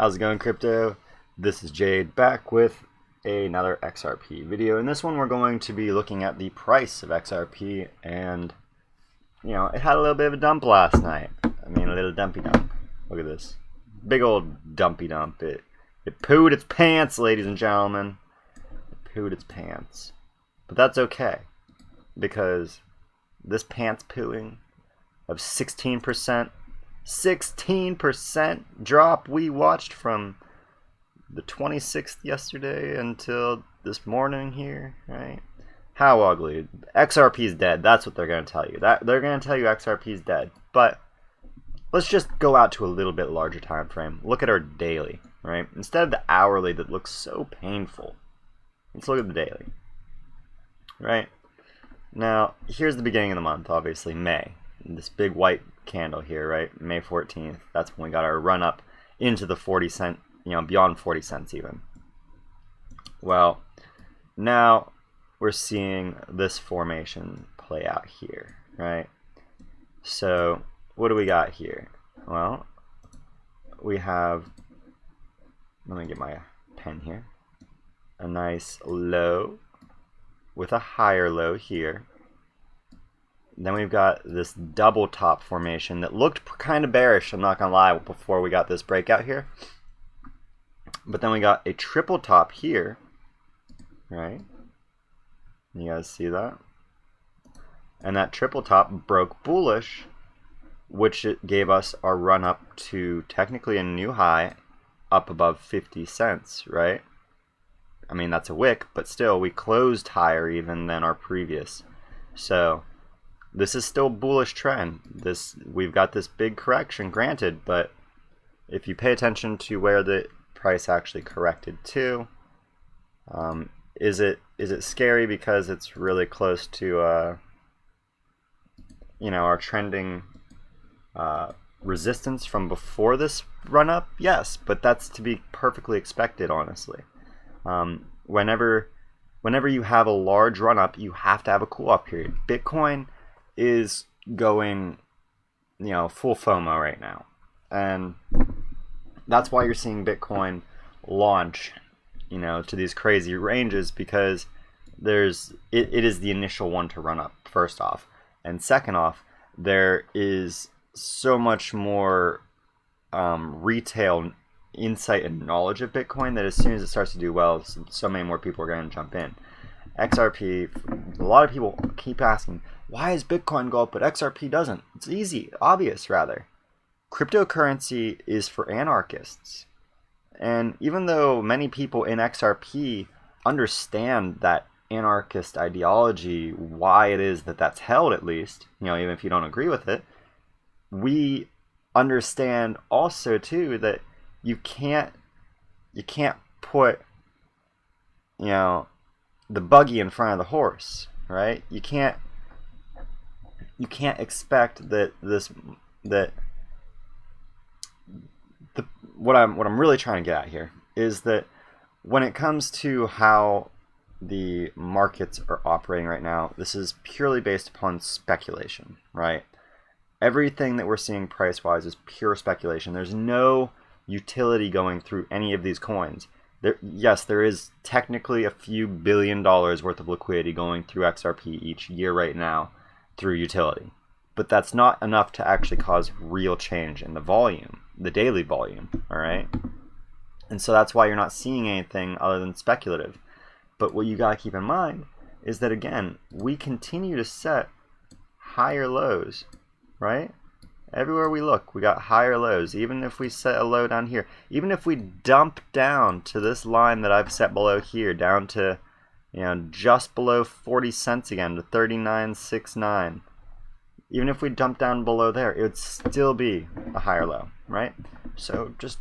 How's it going, crypto? This is Jade back with another XRP video. In this one we're going to be looking at the price of XRP, and it had a little bit of a dump last night. I mean, a little dumpy dump. Look at this. Big old dumpy dump. It pooed its pants, ladies and gentlemen. It pooed its pants. But that's okay, because this pants pooing of 16% drop we watched from the 26th yesterday until this morning here, right? How ugly. XRP's dead. That's what they're going to tell you. They're going to tell you XRP's dead. But let's just go out to a little bit larger time frame. Look at our daily, right? Instead of the hourly that looks so painful, let's look at the daily, right? Now, here's the beginning of the month, obviously, May. This big white candle here, right? May 14th. That's when we got our run up into the 40 cent, beyond 40 cents even. Well, now we're seeing this formation play out here, right? So, what do we got here? Well, we have, let me get my pen here, a nice low with a higher low here. Then we've got this double top formation that looked kind of bearish, I'm not gonna lie, before we got this breakout here. But then we got a triple top here, right? You guys see that? And that triple top broke bullish, which it gave us our run up to technically a new high up above 50 cents, right? I mean, that's a wick, but still we closed higher even than our previous. So this is still bullish trend. We've got this big correction, granted, but if you pay attention to where the price actually corrected to, is it scary because it's really close to our trending resistance from before this run up? Yes, but that's to be perfectly expected, honestly. Whenever you have a large run up, you have to have a cool off period. Bitcoin is going full FOMO right now, and that's why you're seeing Bitcoin launch to these crazy ranges, because it is the initial one to run up, first off, and second off, there is so much more retail insight and knowledge of Bitcoin that as soon as it starts to do well, so many more people are going to jump in. XRP, a lot of people keep asking, why is Bitcoin go up but XRP doesn't? It's easy, obvious rather. Cryptocurrency is for anarchists. And even though many people in XRP understand that anarchist ideology, why it is that that's held, at least, even if you don't agree with it, we understand also too that you can't put the buggy in front of the horse, right? You can't expect what I'm really trying to get at here is that when it comes to how the markets are operating right now, this is purely based upon speculation, right? Everything that we're seeing price-wise is pure speculation. There's no utility going through any of these coins. Yes, there is technically a few $1 billion worth of liquidity going through XRP each year right now through utility. But that's not enough to actually cause real change in the volume, the daily volume, all right? And so that's why you're not seeing anything other than speculative. But what you got to keep in mind is that, again, we continue to set higher lows, right? Everywhere we look, we got higher lows. Even if we set a low down here, even if we dump down to this line that I've set below here, down to just below 40 cents again, to 39.69, even if we dump down below there, it would still be a higher low, right? So just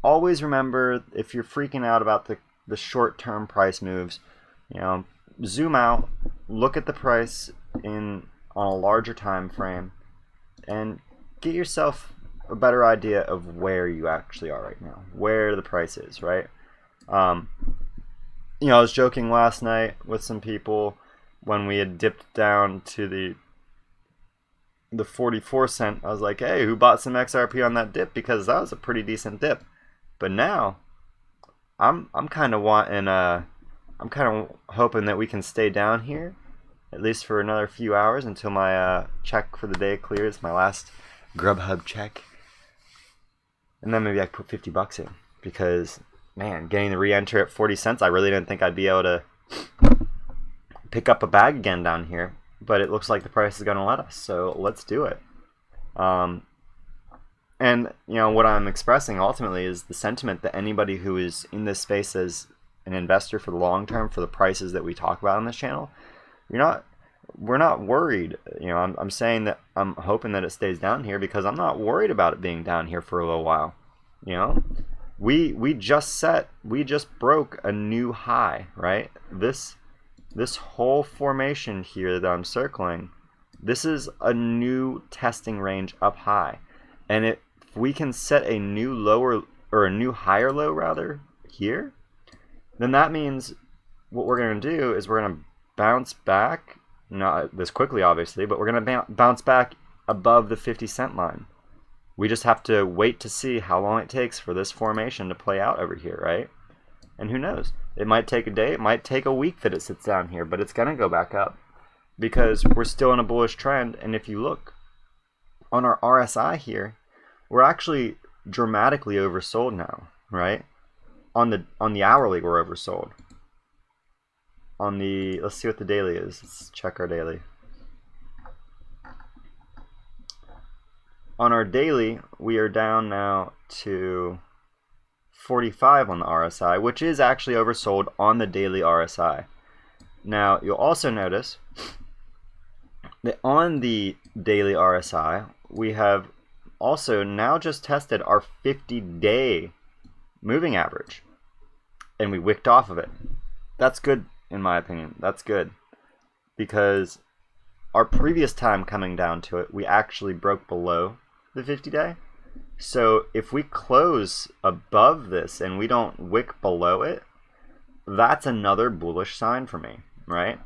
always remember, if you're freaking out about the short-term price moves, zoom out, look at the price on a larger time frame, and get yourself a better idea of where you actually are right now, where the price is, right? I was joking last night with some people when we had dipped down to the 44 cent. I was like, hey, who bought some XRP on that dip? Because that was a pretty decent dip. But now I'm kind of wanting I'm kind of hoping that we can stay down here at least for another few hours until my check for the day clears, my last Grubhub check. And then maybe I can put 50 bucks in, because man, getting the re-enter at 40 cents, I really didn't think I'd be able to pick up a bag again down here, but it looks like the price is going to let us, so let's do it. And you know what I'm expressing ultimately is the sentiment that anybody who is in this space as an investor for the long term, for the prices that we talk about on this channel, we're not worried. You know, I'm saying that I'm hoping that it stays down here because I'm not worried about it being down here for a little while. You know, we just broke a new high, right? This whole formation here that I'm circling, this is a new testing range up high, and if we can set a new lower, or a new higher low rather, here, then that means what we're going to do is we're going to bounce back, not this quickly obviously, but we're going to bounce back above the 50-cent line. We just have to wait to see how long it takes for this formation to play out over here, right? And who knows? It might take a day, it might take a week that it sits down here, but it's going to go back up because we're still in a bullish trend. And if you look on our RSI here, we're actually dramatically oversold now, right? On the hourly, we're oversold. On the, let's see what the daily is. Let's check our daily. On our daily, we are down now to 45 on the RSI, which is actually oversold on the daily RSI. Now, you'll also notice that on the daily RSI, we have also now just tested our 50-day moving average, and we wicked off of it. That's good, in my opinion. That's good, because our previous time coming down to it, we actually broke below the 50-day. So if we close above this and we don't wick below it, that's another bullish sign for me, right?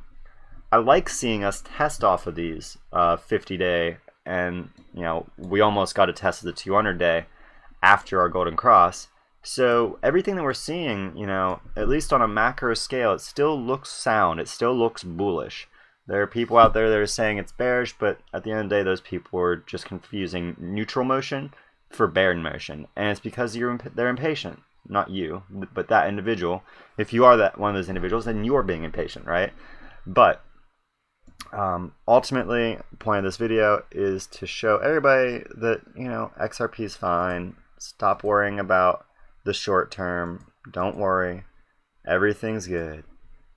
I like seeing us test off of these 50-day, and you know, we almost got a test of the 200-day after our golden cross. So everything that we're seeing, you know, at least on a macro scale, it still looks sound. It still looks bullish. There are people out there that are saying it's bearish, but at the end of the day, those people are just confusing neutral motion for bear motion, and it's because they're impatient. Not you, but that individual. If you are one of those individuals, then you're being impatient, right? But ultimately, the point of this video is to show everybody that, you know, XRP is fine. Stop worrying about the short term. Don't worry. Everything's good.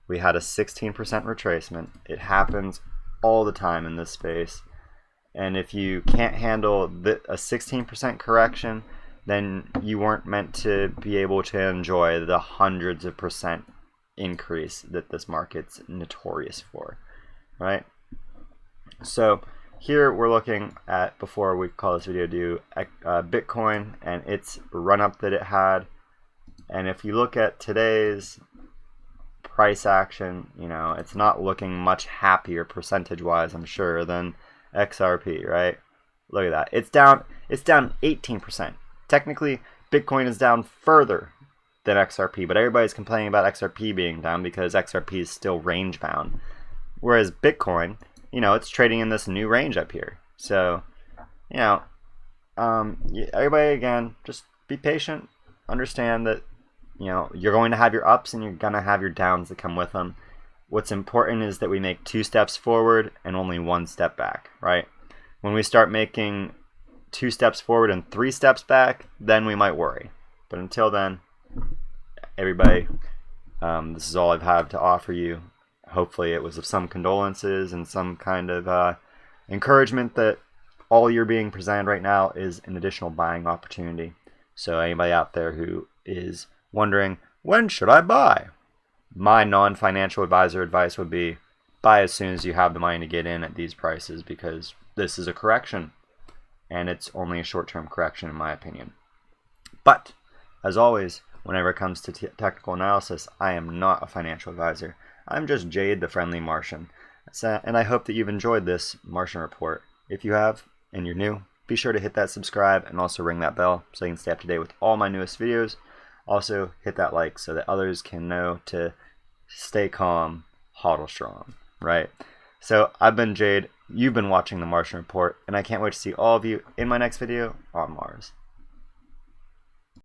We had a 16% retracement. It happens all the time in this space. And if you can't handle a 16% correction, then you weren't meant to be able to enjoy the hundreds of percent increase that this market's notorious for, right? So here we're looking at, before we call this video due, Bitcoin and its run up that it had. And if you look at today's price action, you know, it's not looking much happier percentage wise, I'm sure, than XRP, right? Look at that. It's down 18%. Technically, Bitcoin is down further than XRP, but everybody's complaining about XRP being down because XRP is still range bound. Whereas Bitcoin, you know, it's trading in this new range up here. So, you know, everybody, again, just be patient. Understand that, you know, you're going to have your ups and you're going to have your downs that come with them. What's important is that we make 2 steps forward and only 1 step back, right? When we start making 2 steps forward and 3 steps back, then we might worry. But until then, everybody, this is all I've had to offer you. Hopefully it was of some condolences and some kind of encouragement that all you're being presented right now is an additional buying opportunity. So anybody out there who is wondering, when should I buy? My non-financial advisor advice would be, buy as soon as you have the money to get in at these prices, because this is a correction, and it's only a short-term correction in my opinion. But, as always, whenever it comes to technical analysis, I am not a financial advisor. I'm just Jade, the friendly Martian. And I hope that you've enjoyed this Martian report. If you have, and you're new, Be sure to hit that subscribe and also ring that bell so you can stay up to date with all my newest videos. Also, hit that like so that others can know to stay calm, hodl strong, right? So, I've been Jade, you've been watching The Martian Report, and I can't wait to see all of you in my next video on Mars.